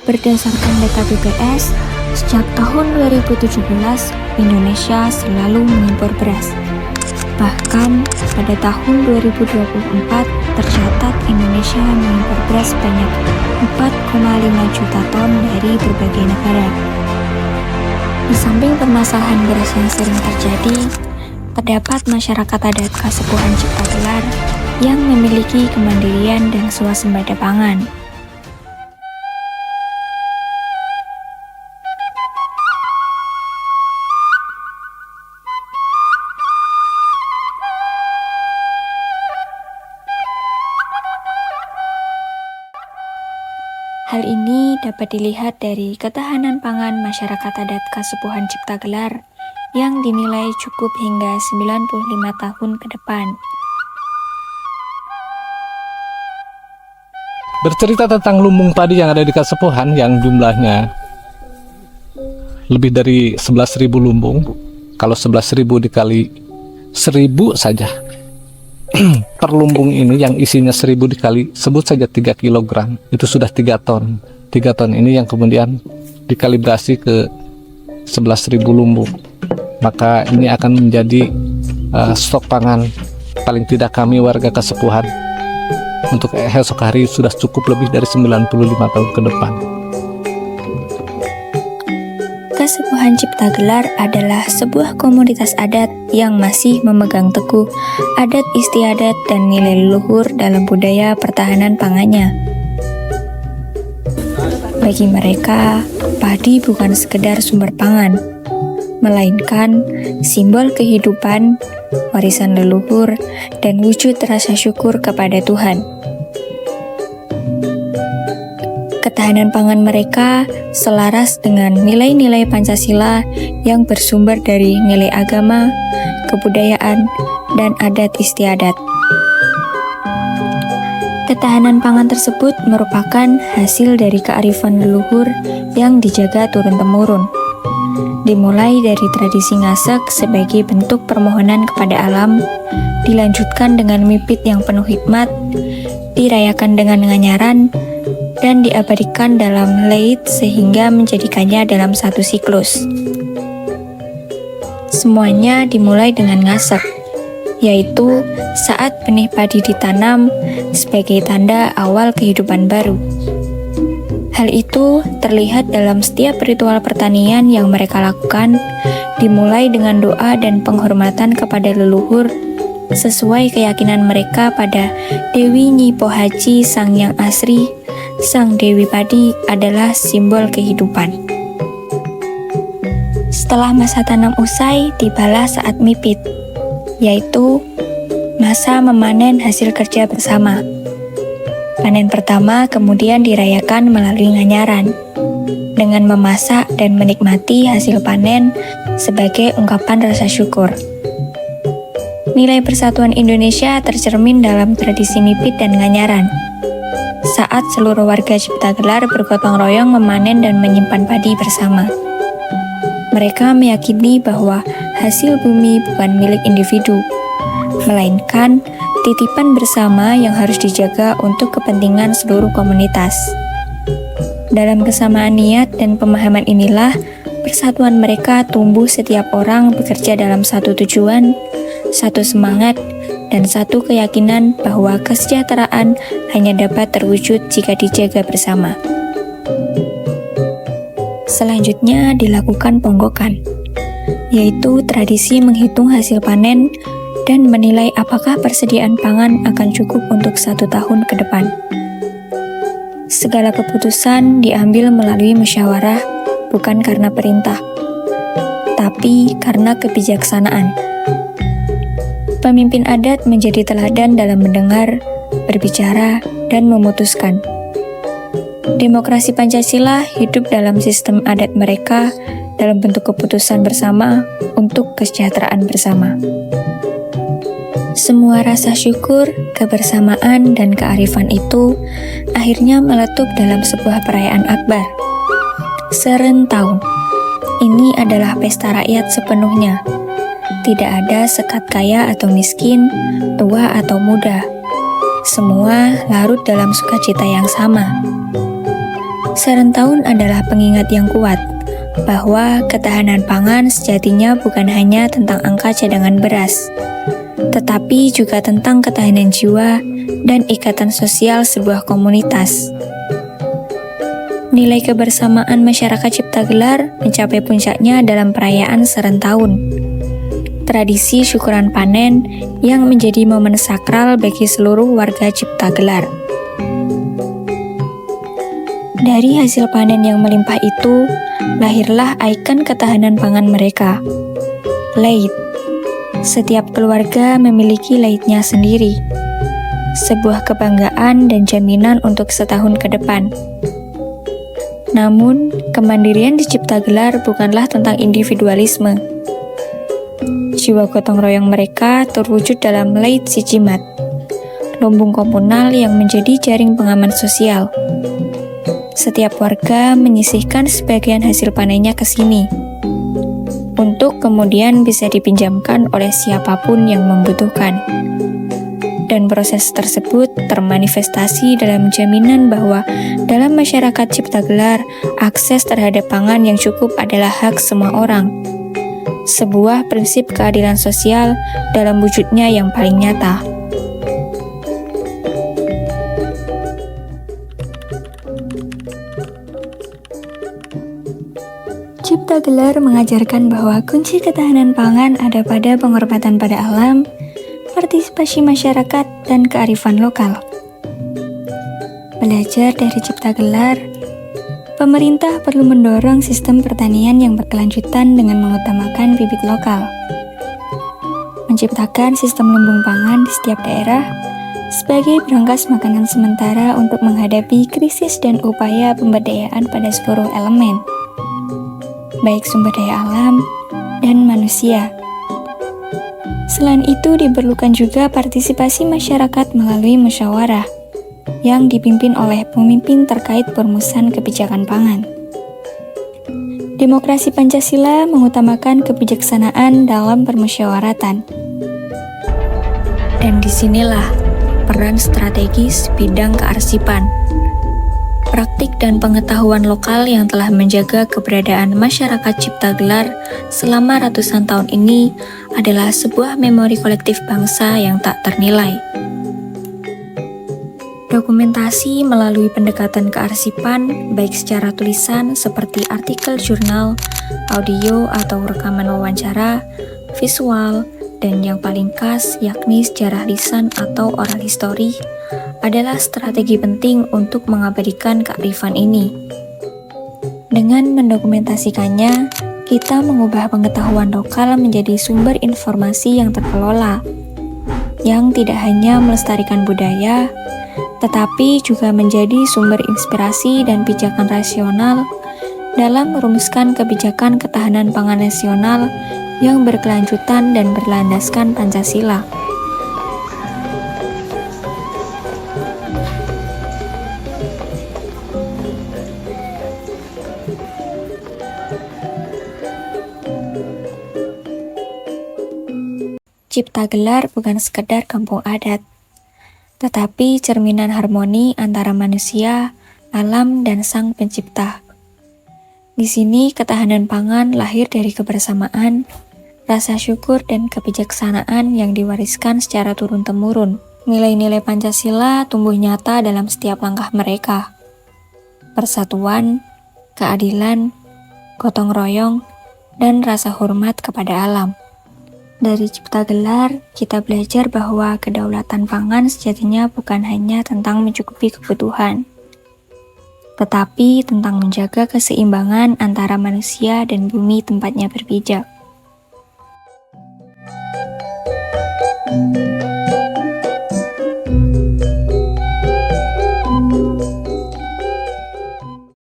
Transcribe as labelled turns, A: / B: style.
A: Berdasarkan data BPS, sejak tahun 2017, Indonesia selalu mengimpor beras. Bahkan pada tahun 2024 tercatat Indonesia mengimpor beras sebanyak 4,5 juta ton dari berbagai negara. Di samping permasalahan beras yang sering terjadi, terdapat masyarakat adat Kasepuhan Cipta Gelar yang memiliki kemandirian dan swasembada pangan. Hal ini dapat dilihat dari ketahanan pangan masyarakat adat Kasepuhan Cipta Gelar yang dinilai cukup hingga 95 tahun ke depan.
B: Bercerita tentang lumbung padi yang ada di Kasepuhan yang jumlahnya lebih dari 11.000 lumbung. Kalau 11.000 dikali 1.000 saja per lumbung ini yang isinya 1.000 dikali sebut saja 3 kg, itu sudah 3 ton. 3 ton ini yang kemudian dikalibrasi ke 11.000 lumbung, maka ini akan menjadi stok pangan paling tidak kami warga Kasepuhan untuk esok hari sudah cukup lebih dari 95 tahun ke depan.
A: Kasepuhan Cipta Gelar adalah sebuah komunitas adat yang masih memegang teguh adat istiadat dan nilai leluhur dalam budaya pertahanan pangannya. Bagi mereka, padi bukan sekedar sumber pangan, melainkan simbol kehidupan, warisan leluhur, dan wujud rasa syukur kepada Tuhan. Ketahanan pangan mereka selaras dengan nilai-nilai Pancasila yang bersumber dari nilai agama, kebudayaan, dan adat istiadat. Ketahanan pangan tersebut merupakan hasil dari kearifan leluhur yang dijaga turun-temurun. Dimulai dari tradisi ngasak sebagai bentuk permohonan kepada alam, dilanjutkan dengan mipit yang penuh hikmat, dirayakan dengan nganyaran, dan diabadikan dalam leit sehingga menjadikannya dalam satu siklus. Semuanya dimulai dengan ngasak, yaitu saat benih padi ditanam sebagai tanda awal kehidupan baru. Hal itu terlihat dalam setiap ritual pertanian yang mereka lakukan, dimulai dengan doa dan penghormatan kepada leluhur sesuai keyakinan mereka pada Dewi Nyi Pohaci Sang Hyang Asri. Sang Dewi Padi adalah simbol kehidupan. Setelah masa tanam usai, tibalah saat mipit, yaitu masa memanen hasil kerja bersama. Panen pertama kemudian dirayakan melalui nganyaran, dengan memasak dan menikmati hasil panen sebagai ungkapan rasa syukur. Nilai persatuan Indonesia tercermin dalam tradisi mipit dan nganyaran. Saat seluruh warga Cipta Gelar bergotong royong memanen dan menyimpan padi bersama. Mereka meyakini bahwa hasil bumi bukan milik individu, melainkan titipan bersama yang harus dijaga untuk kepentingan seluruh komunitas. Dalam kesamaan niat dan pemahaman inilah, persatuan mereka tumbuh setiap orang bekerja dalam satu tujuan, satu semangat, dan satu keyakinan bahwa kesejahteraan hanya dapat terwujud jika dijaga bersama. Selanjutnya dilakukan ponggokan, yaitu tradisi menghitung hasil panen dan menilai apakah persediaan pangan akan cukup untuk 1 tahun ke depan. Segala keputusan diambil melalui musyawarah bukan karena perintah, tapi karena kebijaksanaan. Pemimpin adat menjadi teladan dalam mendengar, berbicara, dan memutuskan. Demokrasi Pancasila hidup dalam sistem adat mereka dalam bentuk keputusan bersama untuk kesejahteraan bersama. Semua rasa syukur, kebersamaan, dan kearifan itu akhirnya meletup dalam sebuah perayaan akbar. Serentau. Ini adalah pesta rakyat sepenuhnya. Tidak ada sekat kaya atau miskin, tua atau muda. Semua larut dalam sukacita yang sama. Serentahun adalah pengingat yang kuat bahwa ketahanan pangan sejatinya bukan hanya tentang angka cadangan beras, tetapi juga tentang ketahanan jiwa dan ikatan sosial sebuah komunitas. Nilai kebersamaan masyarakat Ciptagelar mencapai puncaknya dalam perayaan Serentahun, tradisi syukuran panen yang menjadi momen sakral bagi seluruh warga Ciptagelar. Dari hasil panen yang melimpah itu, lahirlah ikon ketahanan pangan mereka, leit. Setiap keluarga memiliki leitnya sendiri, sebuah kebanggaan dan jaminan untuk setahun ke depan. Namun, kemandirian di Ciptagelar bukanlah tentang individualisme. Jiwa gotong royong mereka terwujud dalam leit Sicimat, lumbung komunal yang menjadi jaring pengaman sosial. Setiap warga menyisihkan sebagian hasil panennya ke sini, untuk kemudian bisa dipinjamkan oleh siapapun yang membutuhkan. Dan proses tersebut termanifestasi dalam jaminan bahwa dalam masyarakat Ciptagelar, akses terhadap pangan yang cukup adalah hak semua orang. Sebuah prinsip keadilan sosial dalam wujudnya yang paling nyata. Ciptagelar mengajarkan bahwa kunci ketahanan pangan ada pada penghormatan pada alam, partisipasi masyarakat, dan kearifan lokal. Belajar dari Ciptagelar, pemerintah perlu mendorong sistem pertanian yang berkelanjutan dengan mengutamakan bibit lokal, menciptakan sistem lumbung pangan di setiap daerah sebagai berangkas makanan sementara untuk menghadapi krisis dan upaya pemberdayaan pada seluruh elemen, baik sumber daya alam dan manusia. Selain itu, diperlukan juga partisipasi masyarakat melalui musyawarah yang dipimpin oleh pemimpin terkait perumusan kebijakan pangan. Demokrasi Pancasila mengutamakan kebijaksanaan dalam permusyawaratan. Dan disinilah peran strategis bidang kearsipan, praktik dan pengetahuan lokal yang telah menjaga keberadaan masyarakat Ciptagelar selama ratusan tahun ini adalah sebuah memori kolektif bangsa yang tak ternilai. Dokumentasi melalui pendekatan kearsipan, baik secara tulisan seperti artikel jurnal, audio atau rekaman wawancara, visual, dan yang paling khas yakni sejarah lisan atau oral history, adalah strategi penting untuk mengabadikan kearifan ini. Dengan mendokumentasikannya, kita mengubah pengetahuan lokal menjadi sumber informasi yang terkelola, yang tidak hanya melestarikan budaya, tetapi juga menjadi sumber inspirasi dan pijakan rasional dalam merumuskan kebijakan ketahanan pangan nasional yang berkelanjutan dan berlandaskan Pancasila. Ciptagelar bukan sekedar kampung adat, tetapi cerminan harmoni antara manusia, alam, dan Sang Pencipta. Di sini ketahanan pangan lahir dari kebersamaan, rasa syukur, dan kebijaksanaan yang diwariskan secara turun-temurun. Nilai-nilai Pancasila tumbuh nyata dalam setiap langkah mereka. Persatuan, keadilan, gotong royong, dan rasa hormat kepada alam. Dari Ciptagelar, kita belajar bahwa kedaulatan pangan sejatinya bukan hanya tentang mencukupi kebutuhan, tetapi tentang menjaga keseimbangan antara manusia dan bumi tempatnya berpijak.